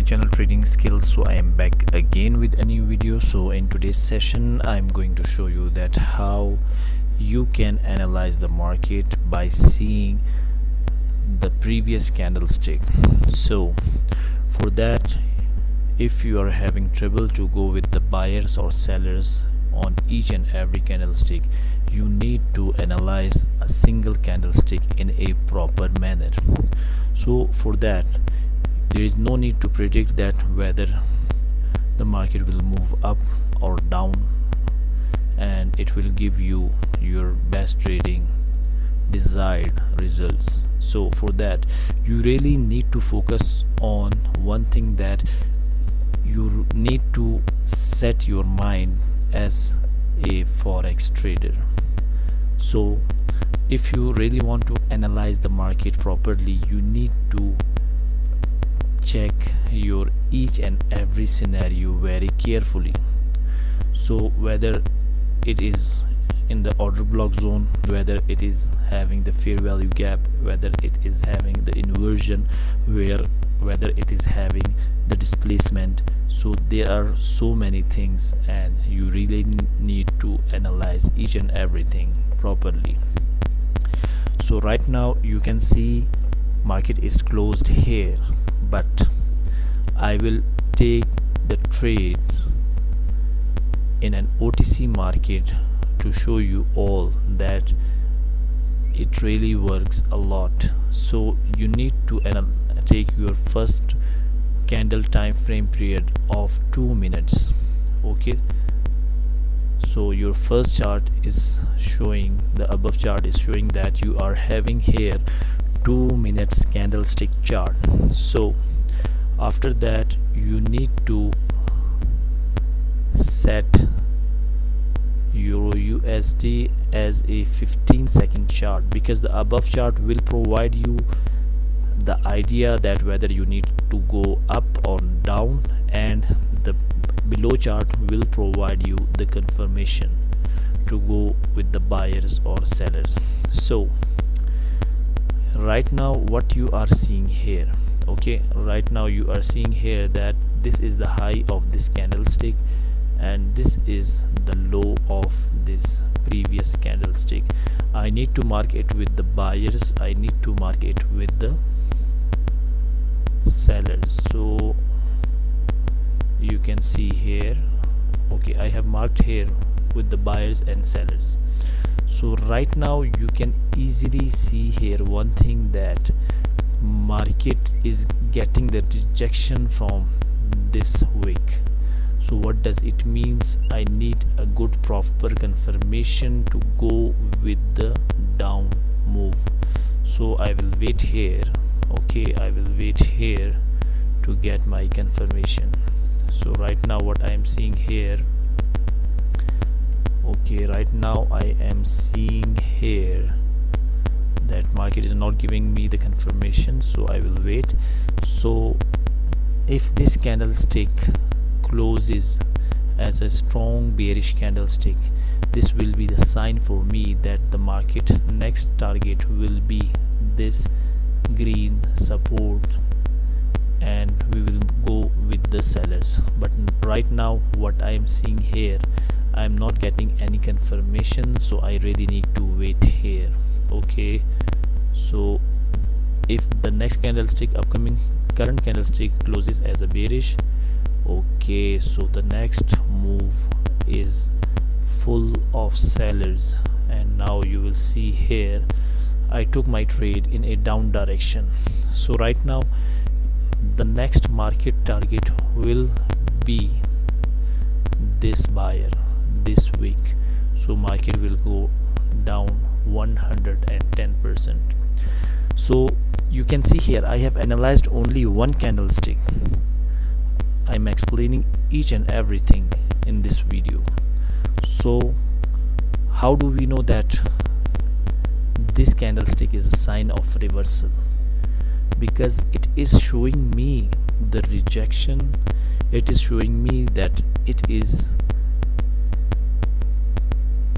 channel Trading Skills. So I am back again with a new video. So in today's session I'm going to show you that how you can analyze the market by seeing the previous candlestick. So for that, if you are having trouble to go with the buyers or sellers on each and every candlestick, you need to analyze a single candlestick in a proper manner. So for that, there is no need to predict that whether the market will move up or down, and it will give you your best trading desired results. So for that, you really need to focus on one thing, that you need to set your mind as a forex trader. So if you really want to analyze the market properly, you need to check your each and every scenario very carefully. So whether it is in the order block zone, whether it is having the fair value gap, whether it is having the inversion, whether it is having the displacement. So there are so many things, and you really need to analyze each and everything properly. So right now you can see market is closed here, but I will take the trade in an OTC market to show you all that it really works a lot. So you need to take your first candle time frame period of 2 minutes. Okay, so your first chart is showing, the above chart is showing that you are having here 2 minutes candlestick chart. So after that, you need to set Euro USD as a 15-second chart, because the above chart will provide you the idea that whether you need to go up or down, and the below chart will provide you the confirmation to go with the buyers or sellers. So right now what you are seeing here, okay, right now you are seeing here that this is the high of this candlestick and this is the low of this previous candlestick. I need to mark it with the buyers, I need to mark it with the sellers. So you can see here, okay, I have marked here with the buyers and sellers. So right now you can easily see here one thing, that market is getting the rejection from this wick. So what does it means? I need a good proper confirmation to go with the down move. So I will wait here, okay, I will wait here to get my confirmation. So right now what I am seeing here, okay, right now I am seeing here that market is not giving me the confirmation, so I will wait. So if this candlestick closes as a strong bearish candlestick, this will be the sign for me that the market next target will be this green support, and we will go with the sellers. But right now what I am seeing here, I am not getting any confirmation, so I really need to wait here. Okay, so if the next candlestick, upcoming current candlestick, closes as a bearish, okay, so the next move is full of sellers, and now you will see here I took my trade in a down direction. So right now the next market target will be this buyer this week. So market will go down 110%. So you can see here I have analyzed only one candlestick. I'm explaining each and everything in this video. So how do we know that this candlestick is a sign of reversal? Because it is showing me the rejection, it is showing me that it is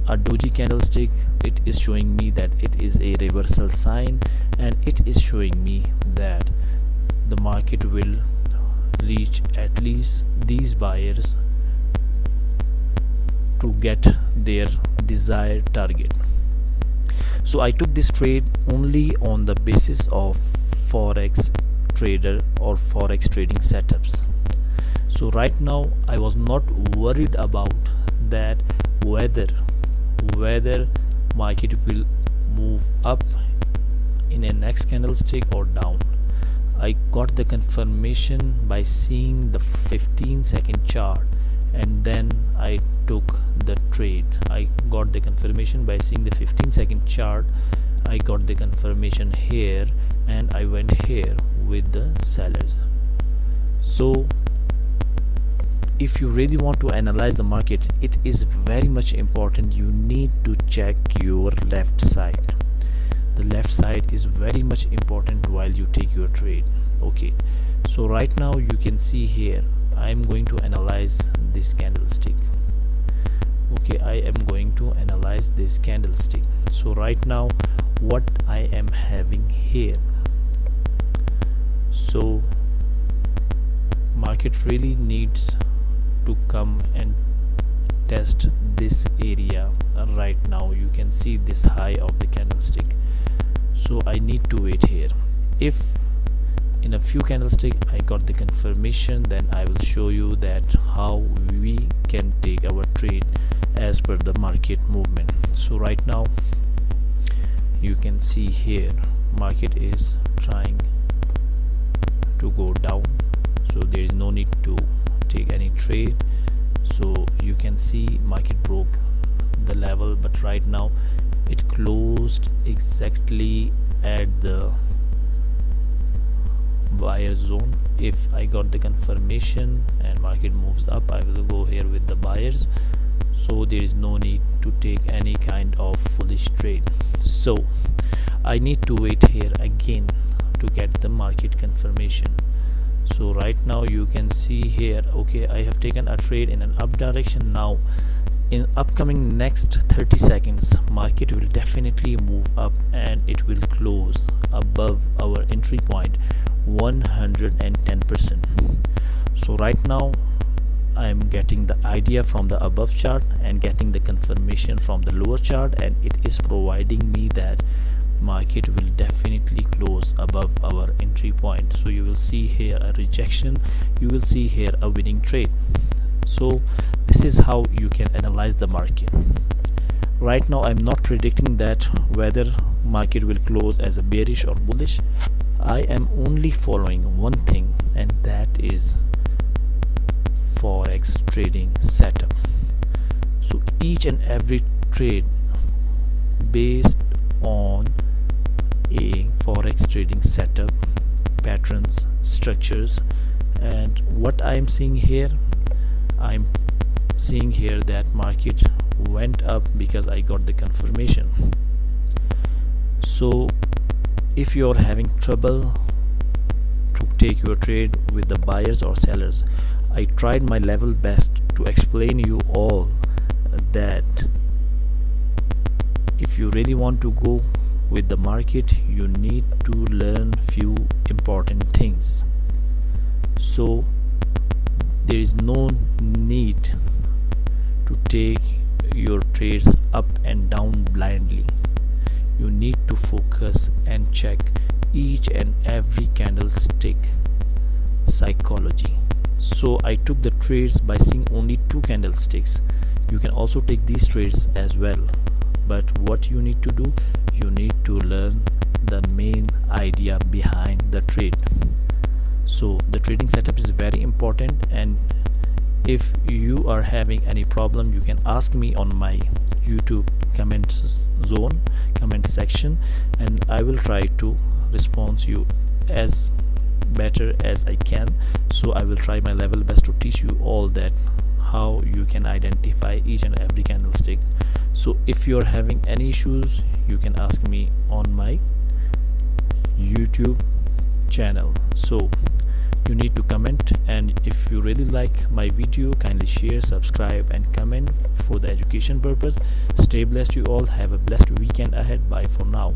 a doji candlestick, it is showing me that it is a reversal sign, and it is showing me that the market will reach at least these buyers to get their desired target. So I took this trade only on the basis of forex trader or forex trading setups. So right now I was not worried about that whether market will move up in a next candlestick or down. I got the confirmation by seeing the 15-second chart, and then I took the trade. I got the confirmation by seeing the 15-second chart. I got the confirmation here, and I went here with the sellers. So if you really want to analyze the market, it is very much important. You need to check your left side. The left side is very much important while you take your trade. Okay, so right now you can see here I am going to analyze this candlestick. Okay, I am going to analyze this candlestick. So right now what I am having here, so market really needs to come and test this area. Right now you can see this high of the candlestick, so I need to wait here. If in a few candlestick I got the confirmation, then I will show you that how we can take our trade as per the market movement. So right now you can see here market is trying to go down, so there is no need to take any trade. So you can see market broke the level, but right now it closed exactly at the buyer zone. If I got the confirmation and market moves up, I will go here with the buyers, so there is no need to take any kind of foolish trade. So I need to wait here again to get the market confirmation. So right now you can see here, okay, I have taken a trade in an up direction. Now in upcoming next 30 seconds market will definitely move up and it will close above our entry point 110%. So right now I am getting the idea from the above chart and getting the confirmation from the lower chart, and it is providing me that market will definitely close above our entry point. So you will see here a rejection, you will see here a winning trade. So this is how you can analyze the market. Right now I'm not predicting that whether market will close as a bearish or bullish. I am only following one thing, and that is forex trading setup. So each and every trade based on a forex trading setup, patterns, structures, and what I am seeing here, I'm seeing here that market went up because I got the confirmation. So if you're having trouble to take your trade with the buyers or sellers, I tried my level best to explain you all that if you really want to go with the market, you need to learn few important things. So there is no need to take your trades up and down blindly. You need to focus and check each and every candlestick psychology. So I took the trades by seeing only 2 candlesticks. You can also take these trades as well, but what you need to do, you need to learn the main idea behind the trade. So the trading setup is very important, and if you are having any problem, you can ask me on my YouTube comment section, and I will try to respond you as better as I can. So I will try my level best to teach you all that how you can identify each and every candlestick. So if you are having any issues, you can ask me on my YouTube channel. So you need to comment, and if you really like my video, kindly share, subscribe and comment for the education purpose. Stay blessed you all, have a blessed weekend ahead. Bye for now.